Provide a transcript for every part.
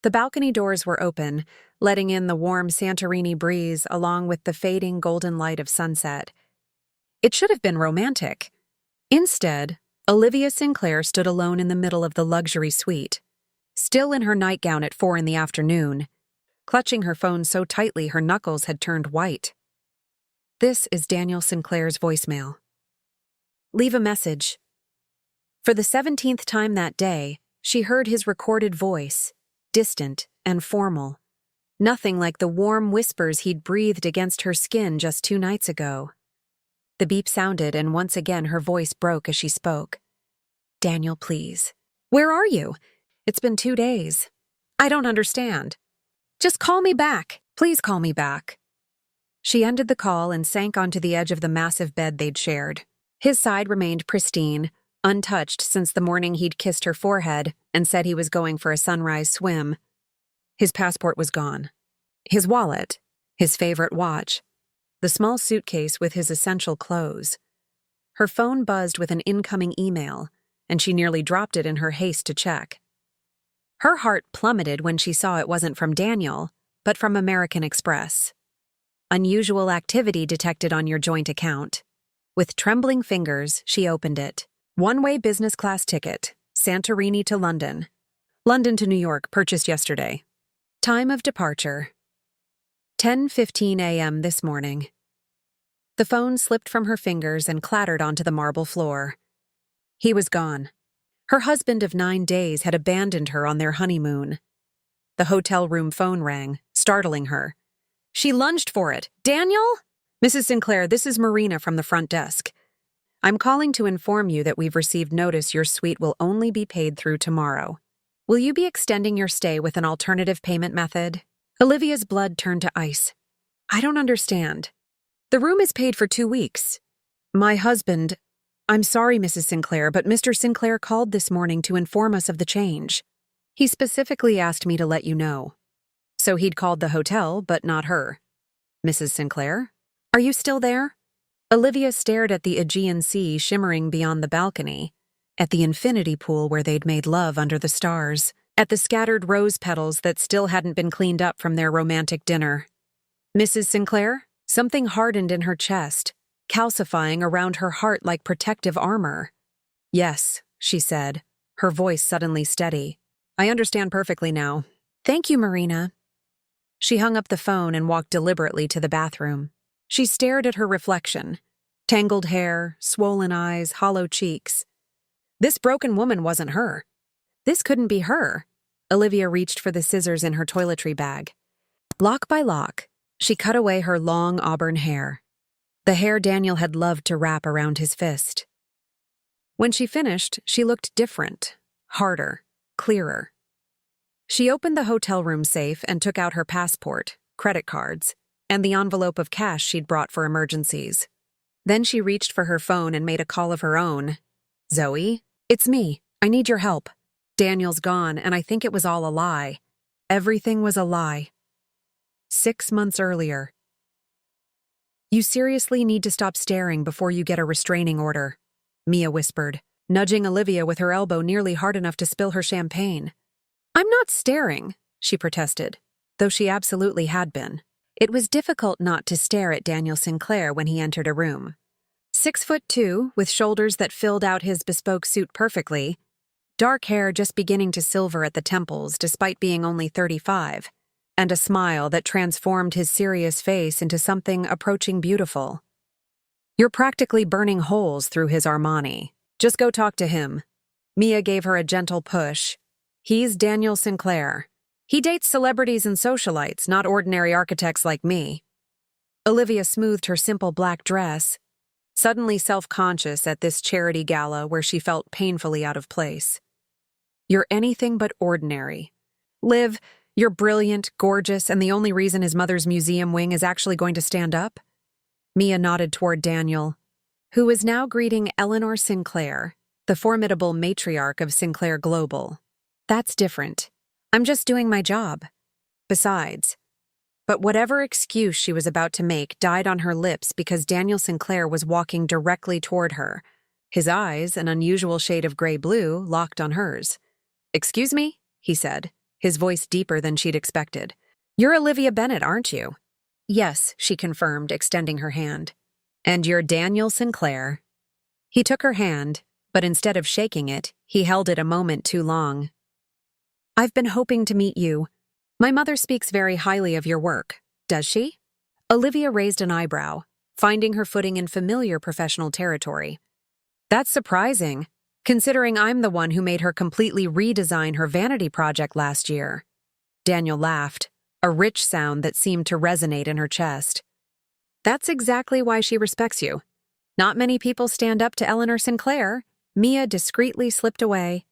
The balcony doors were open, letting in the warm Santorini breeze along with the fading golden light of sunset. It should have been romantic. Instead, Olivia Sinclair stood alone in the middle of the luxury suite, still in her nightgown at 4 in the afternoon, clutching her phone so tightly her knuckles had turned white. This is Daniel Sinclair's voicemail. Leave a message. For the 17th time that day, she heard his recorded voice, distant and formal. Nothing like the warm whispers he'd breathed against her skin just 2 nights ago. The beep sounded, and once again her voice broke as she spoke. Daniel, please. Where are you? It's been 2 days. I don't understand. Just call me back. Please call me back. She ended the call and sank onto the edge of the massive bed they'd shared. His side remained pristine, untouched since the morning he'd kissed her forehead and said he was going for a sunrise swim. His passport was gone. His wallet, his favorite watch, the small suitcase with his essential clothes. Her phone buzzed with an incoming email, and she nearly dropped it in her haste to check. Her heart plummeted when she saw it wasn't from Daniel, but from American Express. Unusual activity detected on your joint account. With trembling fingers, she opened it. One-way business class ticket, Santorini to London. London to New York, purchased yesterday. Time of departure, 10:15 a.m. this morning. The phone slipped from her fingers and clattered onto the marble floor. He was gone. Her husband of 9 days had abandoned her on their honeymoon. The hotel room phone rang, startling her. She lunged for it. Daniel? Mrs. Sinclair, this is Marina from the front desk. I'm calling to inform you that we've received notice your suite will only be paid through tomorrow. Will you be extending your stay with an alternative payment method? Olivia's blood turned to ice. I don't understand. The room is paid for 2 weeks. My husband... I'm sorry, Mrs. Sinclair, but Mr. Sinclair called this morning to inform us of the change. He specifically asked me to let you know. So he'd called the hotel, but not her. Mrs. Sinclair? Are you still there? Olivia stared at the Aegean Sea shimmering beyond the balcony, at the infinity pool where they'd made love under the stars, at the scattered rose petals that still hadn't been cleaned up from their romantic dinner. Mrs. Sinclair? Something hardened in her chest, calcifying around her heart like protective armor. Yes, she said, her voice suddenly steady. I understand perfectly now. Thank you, Marina. She hung up the phone and walked deliberately to the bathroom. She stared at her reflection. Tangled hair, swollen eyes, hollow cheeks. This broken woman wasn't her. This couldn't be her. Olivia reached for the scissors in her toiletry bag. Lock by lock, she cut away her long auburn hair. The hair Daniel had loved to wrap around his fist. When she finished, she looked different, harder, clearer. She opened the hotel room safe and took out her passport, credit cards, and the envelope of cash she'd brought for emergencies. Then she reached for her phone and made a call of her own. Zoe? It's me. I need your help. Daniel's gone, and I think it was all a lie. Everything was a lie. 6 months earlier. You seriously need to stop staring before you get a restraining order, Mia whispered, nudging Olivia with her elbow nearly hard enough to spill her champagne. I'm not staring, she protested, though she absolutely had been. It was difficult not to stare at Daniel Sinclair when he entered a room. 6'2", with shoulders that filled out his bespoke suit perfectly, dark hair just beginning to silver at the temples despite being only 35, and a smile that transformed his serious face into something approaching beautiful. You're practically burning holes through his Armani. Just go talk to him. Mia gave her a gentle push. He's Daniel Sinclair. He dates celebrities and socialites, not ordinary architects like me. Olivia smoothed her simple black dress, suddenly self-conscious at this charity gala where she felt painfully out of place. You're anything but ordinary. Liv, you're brilliant, gorgeous, and the only reason his mother's museum wing is actually going to stand up? Mia nodded toward Daniel, who was now greeting Eleanor Sinclair, the formidable matriarch of Sinclair Global. That's different. I'm just doing my job. Besides, but whatever excuse she was about to make died on her lips because Daniel Sinclair was walking directly toward her, his eyes, an unusual shade of gray-blue, locked on hers. Excuse me, he said, his voice deeper than she'd expected. "You're Olivia Bennett, aren't you?" "Yes," she confirmed, extending her hand. "And you're Daniel Sinclair." He took her hand, but instead of shaking it, he held it a moment too long. "I've been hoping to meet you. My mother speaks very highly of your work. Does she?" Olivia raised an eyebrow, finding her footing in familiar professional territory. "That's surprising, considering I'm the one who made her completely redesign her vanity project last year." Daniel laughed, a rich sound that seemed to resonate in her chest. "That's exactly why she respects you. Not many people stand up to Eleanor Sinclair." Mia discreetly slipped away,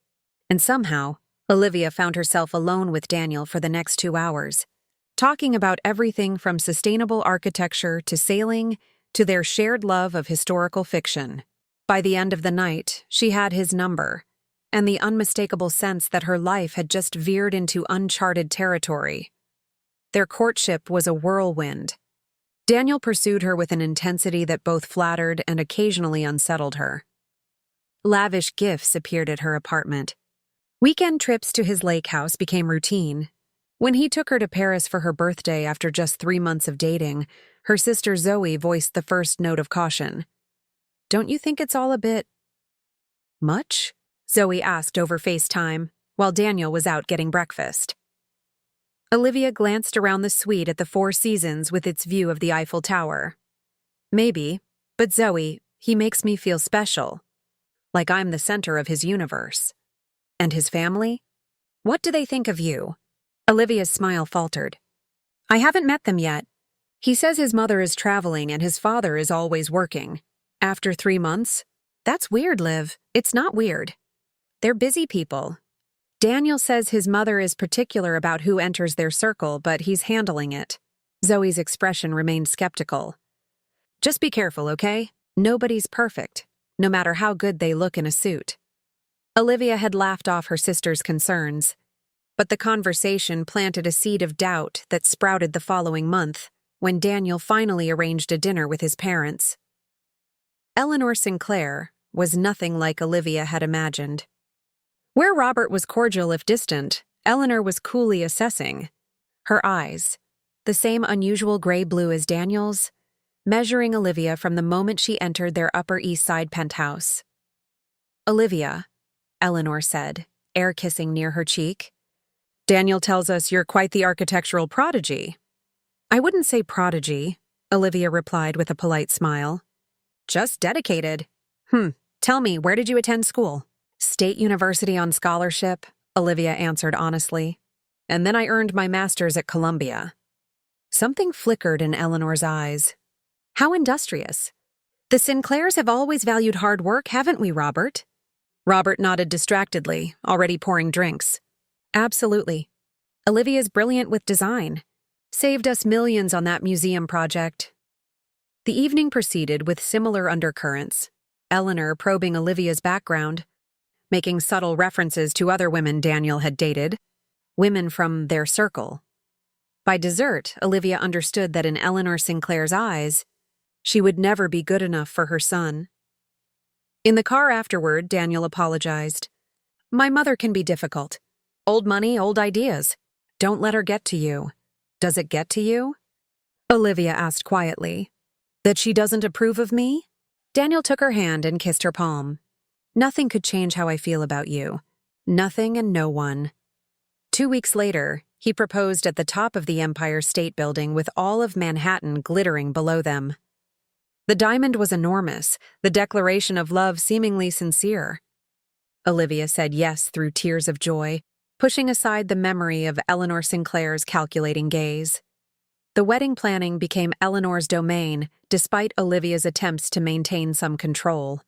and somehow, Olivia found herself alone with Daniel for the next 2 hours, talking about everything from sustainable architecture to sailing to their shared love of historical fiction. By the end of the night, she had his number, and the unmistakable sense that her life had just veered into uncharted territory. Their courtship was a whirlwind. Daniel pursued her with an intensity that both flattered and occasionally unsettled her. Lavish gifts appeared at her apartment. Weekend trips to his lake house became routine. When he took her to Paris for her birthday after just 3 months of dating, her sister Zoe voiced the first note of caution. "Don't you think it's all a bit much?" Zoe asked over FaceTime, while Daniel was out getting breakfast. Olivia glanced around the suite at the Four Seasons with its view of the Eiffel Tower. "Maybe, but Zoe, he makes me feel special. Like I'm the center of his universe." "And his family? What do they think of you?" Olivia's smile faltered. "I haven't met them yet. He says his mother is traveling and his father is always working. After 3 months? That's weird, Liv. It's not weird. They're busy people. Daniel says his mother is particular about who enters their circle, but he's handling it." Zoe's expression remained skeptical. "Just be careful, okay? Nobody's perfect, no matter how good they look in a suit." Olivia had laughed off her sister's concerns, but the conversation planted a seed of doubt that sprouted the following month, when Daniel finally arranged a dinner with his parents. Eleanor Sinclair was nothing like Olivia had imagined. Where Robert was cordial if distant, Eleanor was coolly assessing. Her eyes, the same unusual gray-blue as Daniel's, measuring Olivia from the moment she entered their Upper East Side penthouse. "Olivia," Eleanor said, air-kissing near her cheek. "Daniel tells us you're quite the architectural prodigy." "I wouldn't say prodigy," Olivia replied with a polite smile. "Just dedicated." Tell me, where did you attend school?" "State University on scholarship," Olivia answered honestly. "And then I earned my master's at Columbia." Something flickered in Eleanor's eyes. "How industrious. The Sinclairs have always valued hard work, haven't we, Robert?" Robert nodded distractedly, already pouring drinks. "Absolutely. Olivia's brilliant with design. Saved us millions on that museum project." The evening proceeded with similar undercurrents, Eleanor probing Olivia's background, making subtle references to other women Daniel had dated, women from their circle. By dessert, Olivia understood that in Eleanor Sinclair's eyes, she would never be good enough for her son. In the car afterward, Daniel apologized. "My mother can be difficult. Old money, old ideas. Don't let her get to you." "Does it get to you?" Olivia asked quietly. "That she doesn't approve of me?" Daniel took her hand and kissed her palm. "Nothing could change how I feel about you. Nothing and no one." 2 weeks later, he proposed at the top of the Empire State Building with all of Manhattan glittering below them. The diamond was enormous, the declaration of love seemingly sincere. Olivia said yes through tears of joy, pushing aside the memory of Eleanor Sinclair's calculating gaze. The wedding planning became Eleanor's domain, despite Olivia's attempts to maintain some control.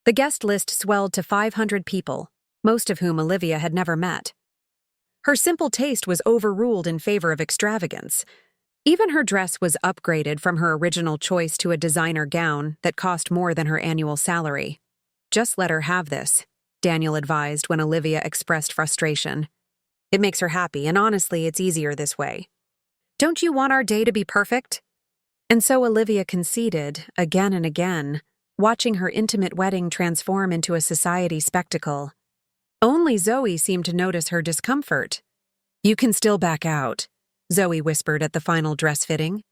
The guest list swelled to 500 people, most of whom Olivia had never met. Her simple taste was overruled in favor of extravagance. Even her dress was upgraded from her original choice to a designer gown that cost more than her annual salary. "Just let her have this," Daniel advised when Olivia expressed frustration. "It makes her happy, and honestly, it's easier this way." "Don't you want our day to be perfect?" And so Olivia conceded, again and again, watching her intimate wedding transform into a society spectacle. Only Zoe seemed to notice her discomfort. You can still back out, Zoe whispered at the final dress fitting.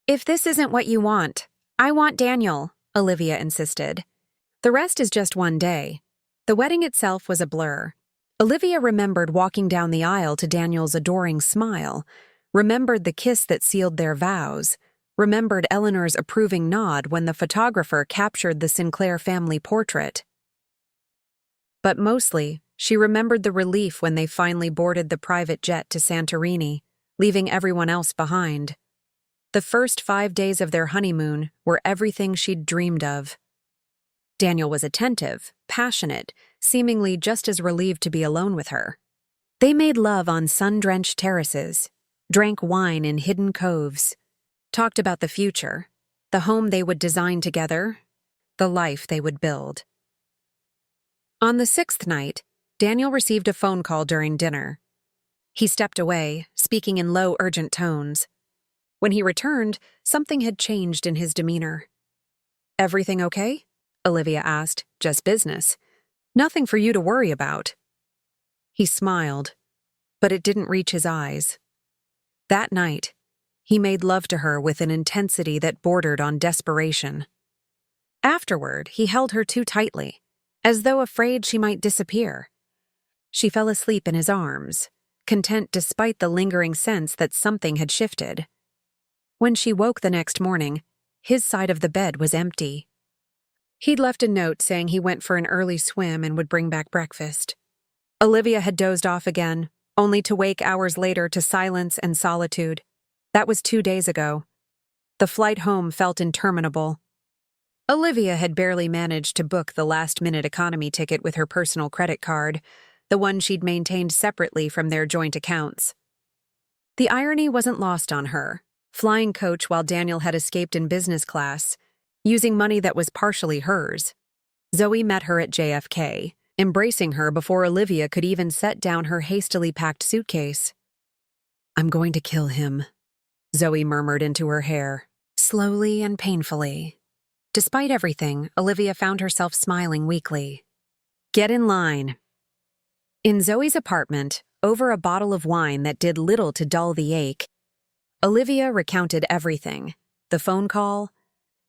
If this isn't what you want, I want Daniel, Olivia insisted. The rest is just one day. The wedding itself was a blur. Olivia remembered walking down the aisle to Daniel's adoring smile, remembered the kiss that sealed their vows, remembered Eleanor's approving nod when the photographer captured the Sinclair family portrait. But mostly, she remembered the relief when they finally boarded the private jet to Santorini, leaving everyone else behind. The first 5 days of their honeymoon were everything she'd dreamed of. Daniel was attentive, passionate, seemingly just as relieved to be alone with her. They made love on sun-drenched terraces, drank wine in hidden coves, talked about the future, the home they would design together, the life they would build. On the 6th night, Daniel received a phone call during dinner. He stepped away, speaking in low, urgent tones. When he returned, something had changed in his demeanor. "Everything okay?" Olivia asked. "Just business. Nothing for you to worry about." He smiled, but it didn't reach his eyes. That night, he made love to her with an intensity that bordered on desperation. Afterward, he held her too tightly, as though afraid she might disappear. She fell asleep in his arms, content despite the lingering sense that something had shifted. When she woke the next morning, his side of the bed was empty. He'd left a note saying he went for an early swim and would bring back breakfast. Olivia had dozed off again, only to wake hours later to silence and solitude. That was 2 days ago. The flight home felt interminable. Olivia had barely managed to book the last-minute economy ticket with her personal credit card, the one she'd maintained separately from their joint accounts. The irony wasn't lost on her. Flying coach while Daniel had escaped in business class, using money that was partially hers. Zoe met her at JFK, embracing her before Olivia could even set down her hastily packed suitcase. "I'm going to kill him," Zoe murmured into her hair, slowly and painfully. Despite everything, Olivia found herself smiling weakly. "Get in line." In Zoe's apartment, over a bottle of wine that did little to dull the ache, Olivia recounted everything: the phone call,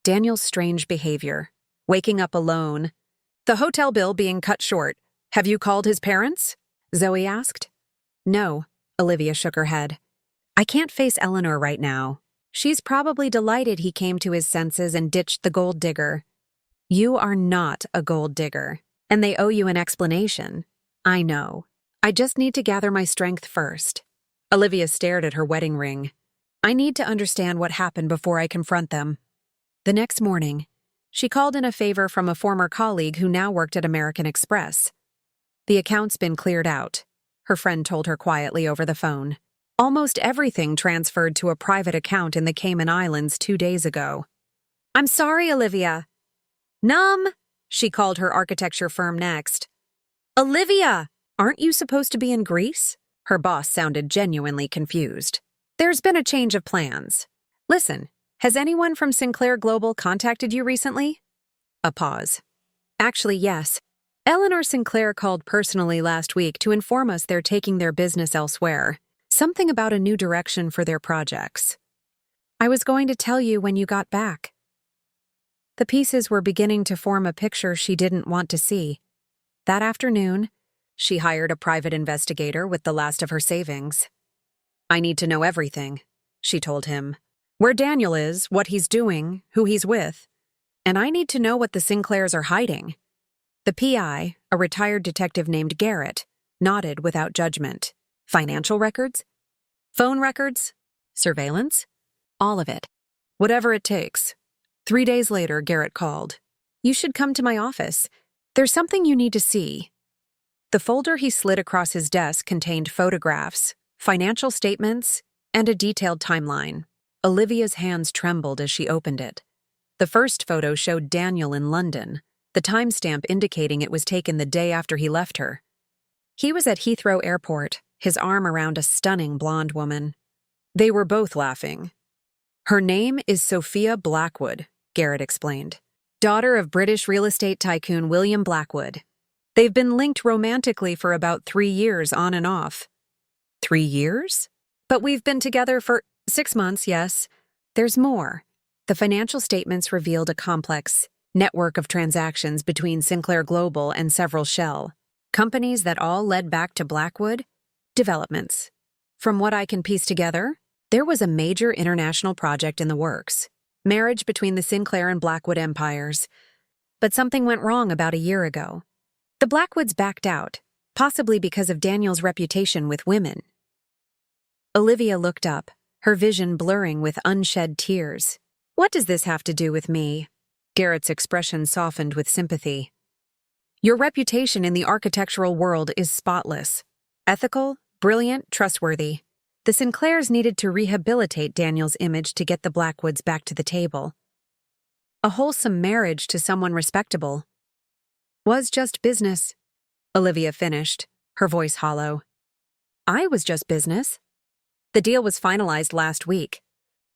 Daniel's strange behavior, waking up alone, the hotel bill being cut short. "Have you called his parents?" Zoe asked. "No," Olivia shook her head. "I can't face Eleanor right now. She's probably delighted he came to his senses and ditched the gold digger." "You are not a gold digger, and they owe you an explanation." "I know. I just need to gather my strength first." Olivia stared at her wedding ring. "I need to understand what happened before I confront them." The next morning, she called in a favor from a former colleague who now worked at American Express. "The account's been cleared out," her friend told her quietly over the phone. "Almost everything transferred to a private account in the Cayman Islands 2 days ago." "I'm sorry, Olivia." "Numb," she called her architecture firm next. "Olivia, aren't you supposed to be in Greece?" Her boss sounded genuinely confused. "There's been a change of plans. Listen, has anyone from Sinclair Global contacted you recently?" A pause. "Actually, yes. Eleanor Sinclair called personally last week to inform us they're taking their business elsewhere. Something about a new direction for their projects. I was going to tell you when you got back." The pieces were beginning to form a picture she didn't want to see. That afternoon, she hired a private investigator with the last of her savings. "I need to know everything," she told him. "Where Daniel is, what he's doing, who he's with. And I need to know what the Sinclairs are hiding." The PI, a retired detective named Garrett, nodded without judgment. "Financial records? Phone records? Surveillance? All of it. Whatever it takes." 3 days later, Garrett called. "You should come to my office. There's something you need to see." The folder he slid across his desk contained photographs, financial statements, and a detailed timeline. Olivia's hands trembled as she opened it. The first photo showed Daniel in London, the timestamp indicating it was taken the day after he left her. He was at Heathrow Airport, his arm around a stunning blonde woman. They were both laughing. "Her name is Sophia Blackwood," Garrett explained. "Daughter of British real estate tycoon William Blackwood. They've been linked romantically for about 3 years on and off." 3 years? But we've been together for 6 months, yes. There's more. The financial statements revealed a complex network of transactions between Sinclair Global and several shell companies that all led back to Blackwood developments. From what I can piece together, there was a major international project in the works, marriage between the Sinclair and Blackwood empires. But something went wrong about a year ago. The Blackwoods backed out, possibly because of Daniel's reputation with women. Olivia looked up, her vision blurring with unshed tears. What does this have to do with me? Garrett's expression softened with sympathy. Your reputation in the architectural world is spotless. Ethical, brilliant, trustworthy. The Sinclairs needed to rehabilitate Daniel's image to get the Blackwoods back to the table. A wholesome marriage to someone respectable was just business, Olivia finished, her voice hollow. I was just business. The deal was finalized last week.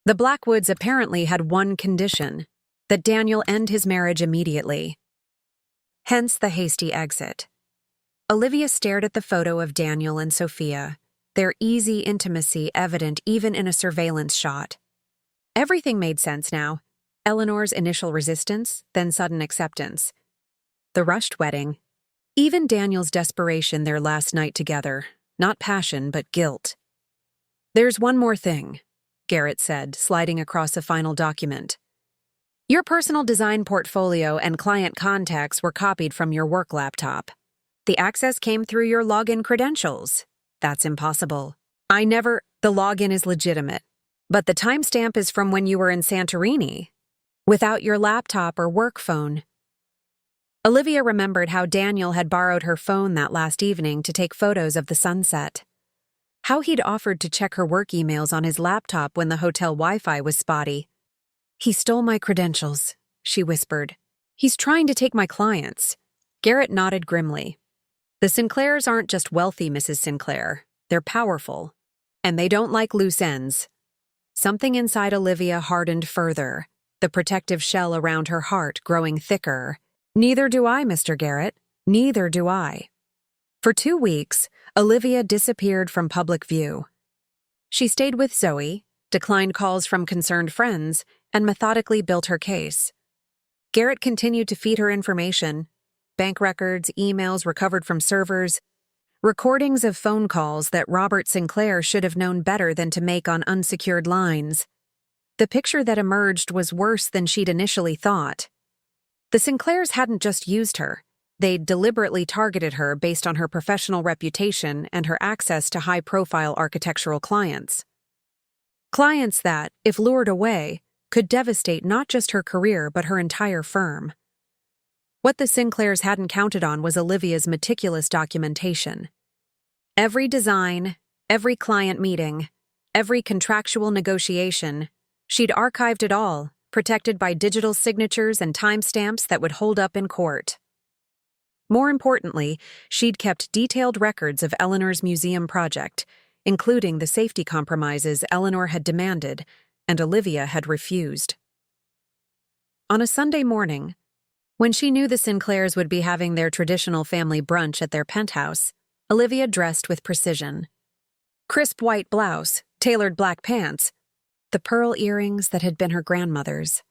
The Blackwoods apparently had one condition, that Daniel end his marriage immediately. Hence the hasty exit. Olivia stared at the photo of Daniel and Sophia, their easy intimacy evident even in a surveillance shot. Everything made sense now. Eleanor's initial resistance, then sudden acceptance. The rushed wedding. Even Daniel's desperation their last night together. Not passion, but guilt. There's one more thing, Garrett said, sliding across a final document. Your personal design portfolio and client contacts were copied from your work laptop. The access came through your login credentials. That's impossible. The login is legitimate. But the timestamp is from when you were in Santorini, without your laptop or work phone. Olivia remembered how Daniel had borrowed her phone that last evening to take photos of the sunset. How he'd offered to check her work emails on his laptop when the hotel Wi-Fi was spotty. He stole my credentials, she whispered. He's trying to take my clients. Garrett nodded grimly. The Sinclairs aren't just wealthy, Mrs. Sinclair. They're powerful. And they don't like loose ends. Something inside Olivia hardened further, the protective shell around her heart growing thicker. Neither do I, Mr. Garrett. Neither do I. For 2 weeks, Olivia disappeared from public view. She stayed with Zoe, declined calls from concerned friends, and methodically built her case. Garrett continued to feed her information, bank records, emails recovered from servers, recordings of phone calls that Robert Sinclair should have known better than to make on unsecured lines. The picture that emerged was worse than she'd initially thought. The Sinclairs hadn't just used her. They'd deliberately targeted her based on her professional reputation and her access to high-profile architectural clients. Clients that, if lured away, could devastate not just her career but her entire firm. What the Sinclairs hadn't counted on was Olivia's meticulous documentation. Every design, every client meeting, every contractual negotiation, she'd archived it all, protected by digital signatures and timestamps that would hold up in court. More importantly, she'd kept detailed records of Eleanor's museum project, including the safety compromises Eleanor had demanded and Olivia had refused. On a Sunday morning, when she knew the Sinclairs would be having their traditional family brunch at their penthouse, Olivia dressed with precision. Crisp white blouse, tailored black pants, the pearl earrings that had been her grandmother's.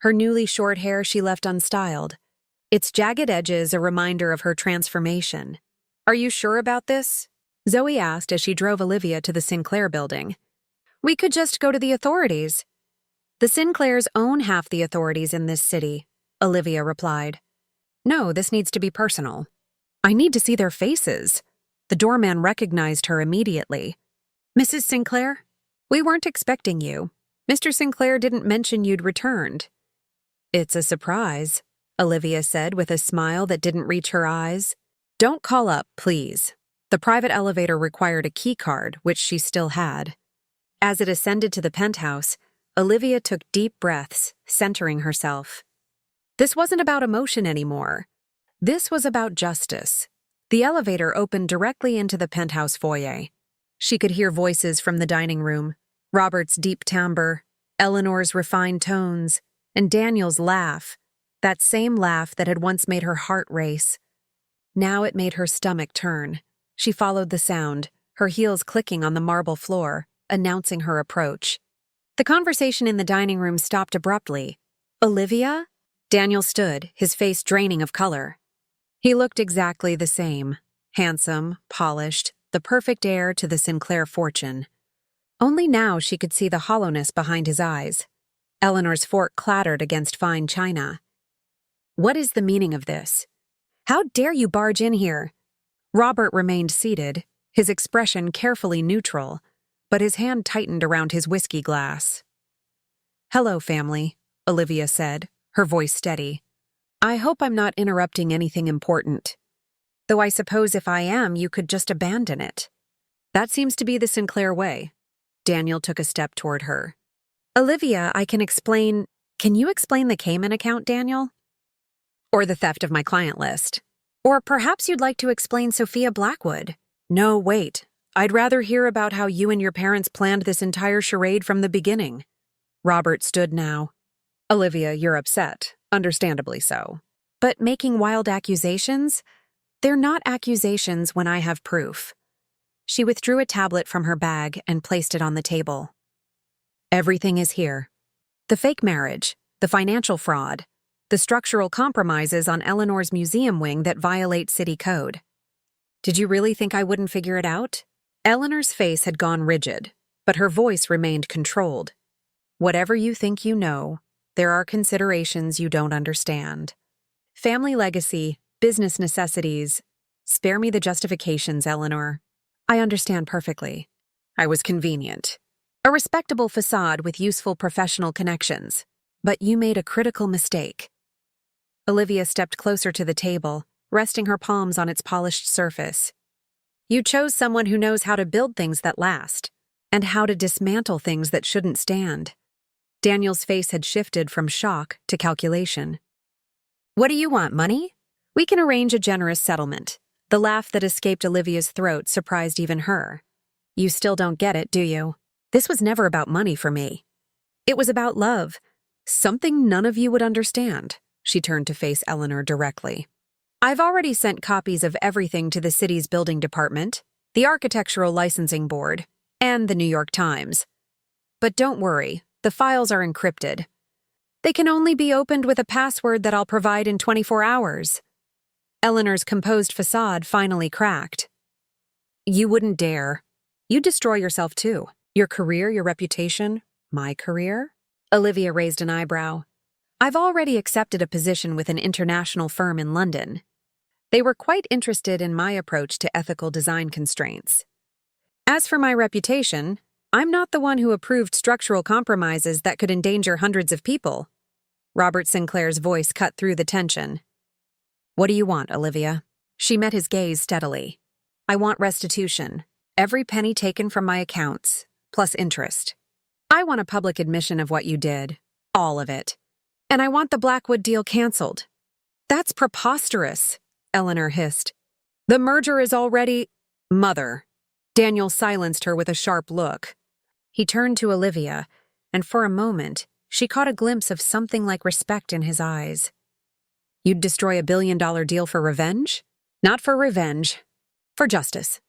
Her newly short hair she left unstyled, its jagged edges a reminder of her transformation. Are you sure about this? Zoe asked as she drove Olivia to the Sinclair building. We could just go to the authorities. The Sinclairs own half the authorities in this city, Olivia replied. No, this needs to be personal. I need to see their faces. The doorman recognized her immediately. Mrs. Sinclair? We weren't expecting you. Mr. Sinclair didn't mention you'd returned. It's a surprise, Olivia said with a smile that didn't reach her eyes. Don't call up, please. The private elevator required a key card, which she still had. As it ascended to the penthouse, Olivia took deep breaths, centering herself. This wasn't about emotion anymore. This was about justice. The elevator opened directly into the penthouse foyer. She could hear voices from the dining room, Robert's deep timbre, Eleanor's refined tones, and Daniel's laugh, that same laugh that had once made her heart race. Now it made her stomach turn. She followed the sound, her heels clicking on the marble floor, announcing her approach. The conversation in the dining room stopped abruptly. "Olivia?" Daniel stood, his face draining of color. He looked exactly the same, handsome, polished, the perfect heir to the Sinclair fortune. Only now she could see the hollowness behind his eyes. Eleanor's fork clattered against fine china. "What is the meaning of this? How dare you barge in here?" Robert remained seated, his expression carefully neutral, but his hand tightened around his whiskey glass. "Hello, family," Olivia said, her voice steady. "I hope I'm not interrupting anything important. Though I suppose if I am, you could just abandon it." "That seems to be the Sinclair way." Daniel took a step toward her. "Olivia, I can explain— Can you explain the Cayman account, Daniel? Or the theft of my client list? Or perhaps you'd like to explain Sophia Blackwood?" "No, wait. I'd rather hear about how you and your parents planned this entire charade from the beginning." Robert stood now. "Olivia, you're upset. Understandably so. But making wild accusations? They're not accusations when I have proof." She withdrew a tablet from her bag and placed it on the table. "Everything is here. The fake marriage, the financial fraud, the structural compromises on Eleanor's museum wing that violate city code. Did you really think I wouldn't figure it out?" Eleanor's face had gone rigid, but her voice remained controlled. "Whatever you think you know, there are considerations you don't understand. Family legacy, business necessities. Spare me the justifications, Eleanor. I understand perfectly. I was convenient. A respectable facade with useful professional connections. But you made a critical mistake." Olivia stepped closer to the table, resting her palms on its polished surface. "You chose someone who knows how to build things that last, and how to dismantle things that shouldn't stand." Daniel's face had shifted from shock to calculation. "What do you want, money? We can arrange a generous settlement." The laugh that escaped Olivia's throat surprised even her. "You still don't get it, do you? This was never about money for me. It was about love. Something none of you would understand." She turned to face Eleanor directly. "I've already sent copies of everything to the city's building department, the Architectural Licensing Board, and the New York Times. But don't worry, the files are encrypted. They can only be opened with a password that I'll provide in 24 hours. Eleanor's composed facade finally cracked. "You wouldn't dare. You'd destroy yourself too. Your career, your reputation, my career?" Olivia raised an eyebrow. "I've already accepted a position with an international firm in London. They were quite interested in my approach to ethical design constraints. As for my reputation, I'm not the one who approved structural compromises that could endanger hundreds of people." Robert Sinclair's voice cut through the tension. "What do you want, Olivia?" She met his gaze steadily. "I want restitution. Every penny taken from my accounts, plus interest. I want a public admission of what you did. All of it. And I want the Blackwood deal canceled." "That's preposterous," Eleanor hissed. "The merger is already— Mother." Daniel silenced her with a sharp look. He turned to Olivia, and for a moment, she caught a glimpse of something like respect in his eyes. "You'd destroy $1 billion deal for revenge?" "Not for revenge. For justice.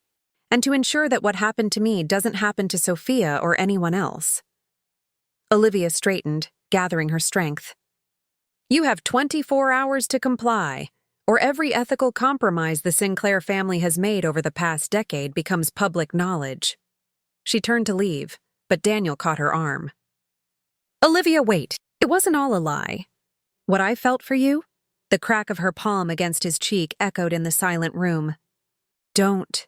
And to ensure that what happened to me doesn't happen to Sophia or anyone else." Olivia straightened, gathering her strength. "You have 24 hours to comply, or every ethical compromise the Sinclair family has made over the past decade becomes public knowledge." She turned to leave, but Daniel caught her arm. "Olivia, wait. It wasn't all a lie. What I felt for you?" The crack of her palm against his cheek echoed in the silent room. "Don't.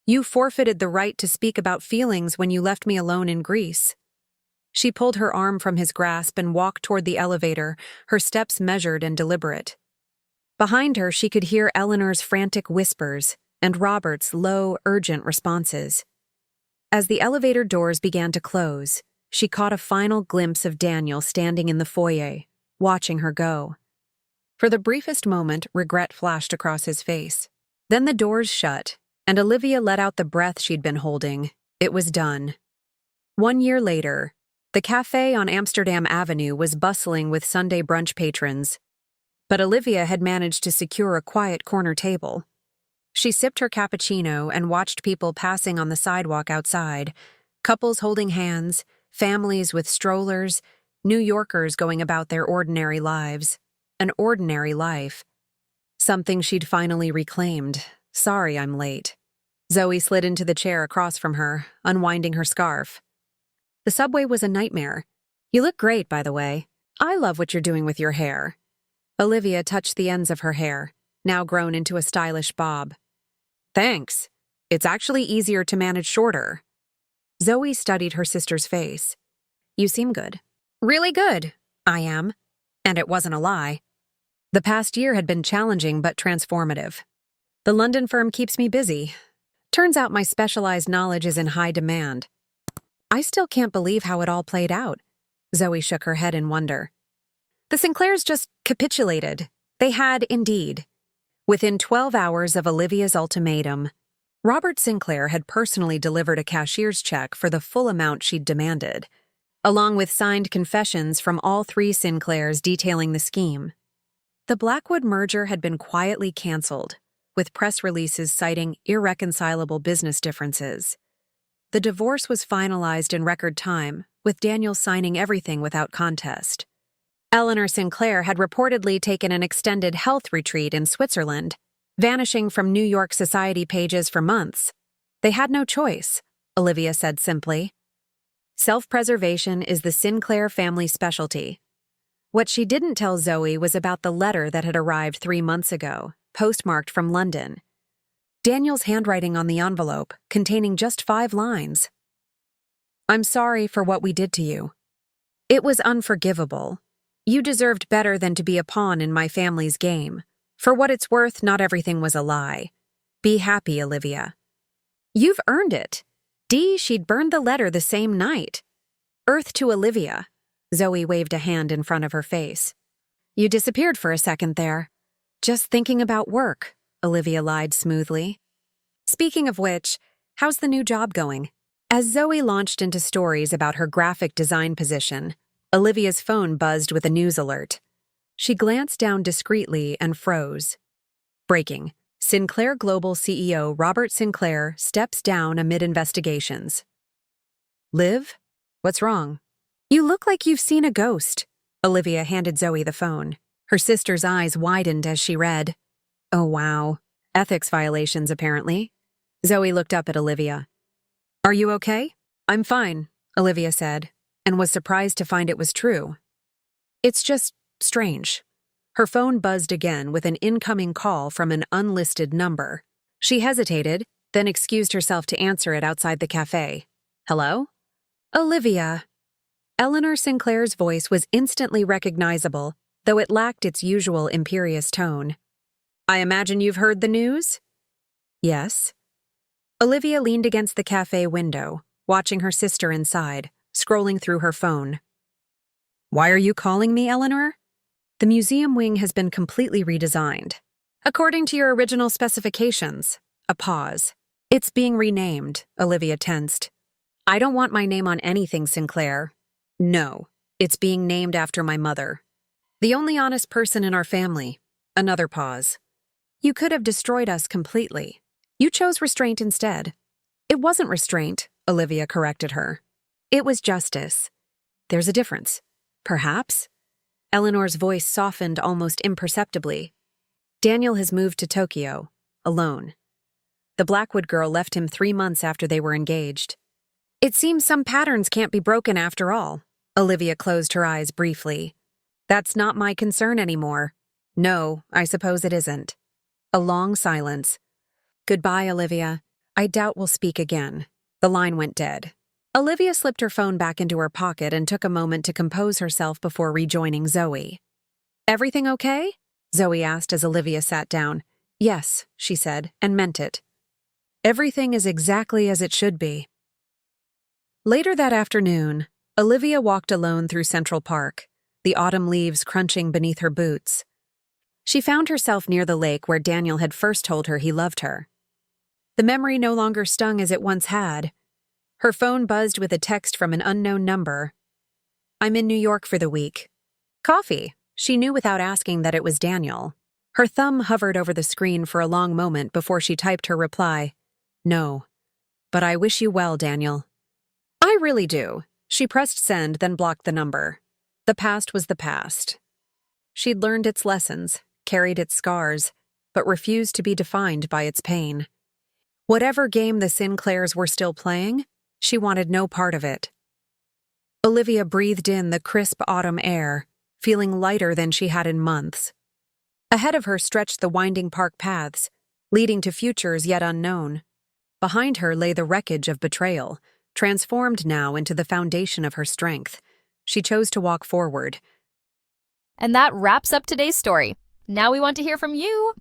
You forfeited the right to speak about feelings when you left me alone in Greece." She pulled her arm from his grasp and walked toward the elevator, her steps measured and deliberate. Behind her, she could hear Eleanor's frantic whispers and Robert's low, urgent responses. As the elevator doors began to close, she caught a final glimpse of Daniel standing in the foyer, watching her go. For the briefest moment, regret flashed across his face. Then the doors shut, and Olivia let out the breath she'd been holding. It was done. 1 year later, the cafe on Amsterdam Avenue was bustling with Sunday brunch patrons, but Olivia had managed to secure a quiet corner table. She sipped her cappuccino and watched people passing on the sidewalk outside, couples holding hands, families with strollers, New Yorkers going about their ordinary lives. An ordinary life. Something she'd finally reclaimed. Sorry I'm late. Zoe slid into the chair across from her, unwinding her scarf. The subway was a nightmare. You look great, by the way. I love what you're doing with your hair. Olivia touched the ends of her hair, now grown into a stylish bob. Thanks. It's actually easier to manage shorter. Zoe studied her sister's face. You seem good. Really good. I am. And it wasn't a lie. The past year had been challenging but transformative. The London firm keeps me busy. Turns out my specialized knowledge is in high demand. I still can't believe how it all played out. Zoe shook her head in wonder. The Sinclairs just capitulated. They had, indeed. Within 12 hours of Olivia's ultimatum, Robert Sinclair had personally delivered a cashier's check for the full amount she'd demanded, along with signed confessions from all three Sinclairs detailing the scheme. The Blackwood merger had been quietly canceled, with press releases citing irreconcilable business differences. The divorce was finalized in record time, with Daniel signing everything without contest. Eleanor Sinclair had reportedly taken an extended health retreat in Switzerland, vanishing from New York society pages for months. They had no choice, Olivia said simply. Self-preservation is the Sinclair family specialty. What she didn't tell Zoe was about the letter that had arrived 3 months ago, postmarked from London. Daniel's handwriting on the envelope, containing just 5 lines. I'm sorry for what we did to you. It was unforgivable. You deserved better than to be a pawn in my family's game. For what it's worth, not everything was a lie. Be happy, Olivia. You've earned it. She'd burned the letter the same night. Earth to Olivia. Zoe waved a hand in front of her face. You disappeared for a second there. Just thinking about work, Olivia lied smoothly. Speaking of which, how's the new job going? As Zoe launched into stories about her graphic design position, Olivia's phone buzzed with a news alert. She glanced down discreetly and froze. Breaking. Sinclair Global CEO Robert Sinclair steps down amid investigations. Liv? What's wrong? You look like you've seen a ghost. Olivia handed Zoe the phone. Her sister's eyes widened as she read. Oh, wow. Ethics violations, apparently. Zoe looked up at Olivia. Are you okay? I'm fine, Olivia said, and was surprised to find it was true. It's just strange. Her phone buzzed again with an incoming call from an unlisted number. She hesitated, then excused herself to answer it outside the cafe. Hello? Olivia. Eleanor Sinclair's voice was instantly recognizable, though it lacked its usual imperious tone. I imagine you've heard the news? Yes. Olivia leaned against the cafe window, watching her sister inside, scrolling through her phone. Why are you calling me, Eleanor? The museum wing has been completely redesigned. According to your original specifications. A pause. It's being renamed, Olivia tensed. I don't want my name on anything, Sinclair. No, it's being named after my mother. The only honest person in our family. Another pause. You could have destroyed us completely. You chose restraint instead. It wasn't restraint, Olivia corrected her. It was justice. There's a difference. Perhaps? Eleanor's voice softened almost imperceptibly. Daniel has moved to Tokyo, alone. The Blackwood girl left him 3 months after they were engaged. It seems some patterns can't be broken after all. Olivia closed her eyes briefly. That's not my concern anymore. No, I suppose it isn't. A long silence. Goodbye, Olivia. I doubt we'll speak again. The line went dead. Olivia slipped her phone back into her pocket and took a moment to compose herself before rejoining Zoe. Everything okay? Zoe asked as Olivia sat down. Yes, she said, and meant it. Everything is exactly as it should be. Later that afternoon, Olivia walked alone through Central Park, the autumn leaves crunching beneath her boots. She found herself near the lake where Daniel had first told her he loved her. The memory no longer stung as it once had. Her phone buzzed with a text from an unknown number. I'm in New York for the week. Coffee. She knew without asking that it was Daniel. Her thumb hovered over the screen for a long moment before she typed her reply. No. But I wish you well, Daniel. I really do. She pressed send, then blocked the number. The past was the past. She'd learned its lessons, carried its scars, but refused to be defined by its pain. Whatever game the Sinclairs were still playing, she wanted no part of it. Olivia breathed in the crisp autumn air, feeling lighter than she had in months. Ahead of her stretched the winding park paths, leading to futures yet unknown. Behind her lay the wreckage of betrayal, transformed now into the foundation of her strength. She chose to walk forward. And that wraps up today's story. Now we want to hear from you.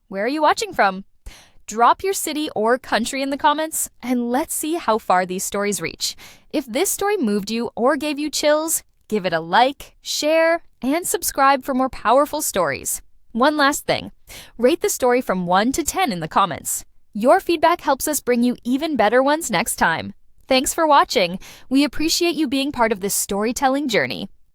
Where are you watching from? Drop your city or country in the comments, and let's see how far these stories reach. If this story moved you or gave you chills, give it a like, share, and subscribe for more powerful stories. One last thing, rate the story from 1 to 10 in the comments. Your feedback helps us bring you even better ones next time. Thanks for watching. We appreciate you being part of this storytelling journey.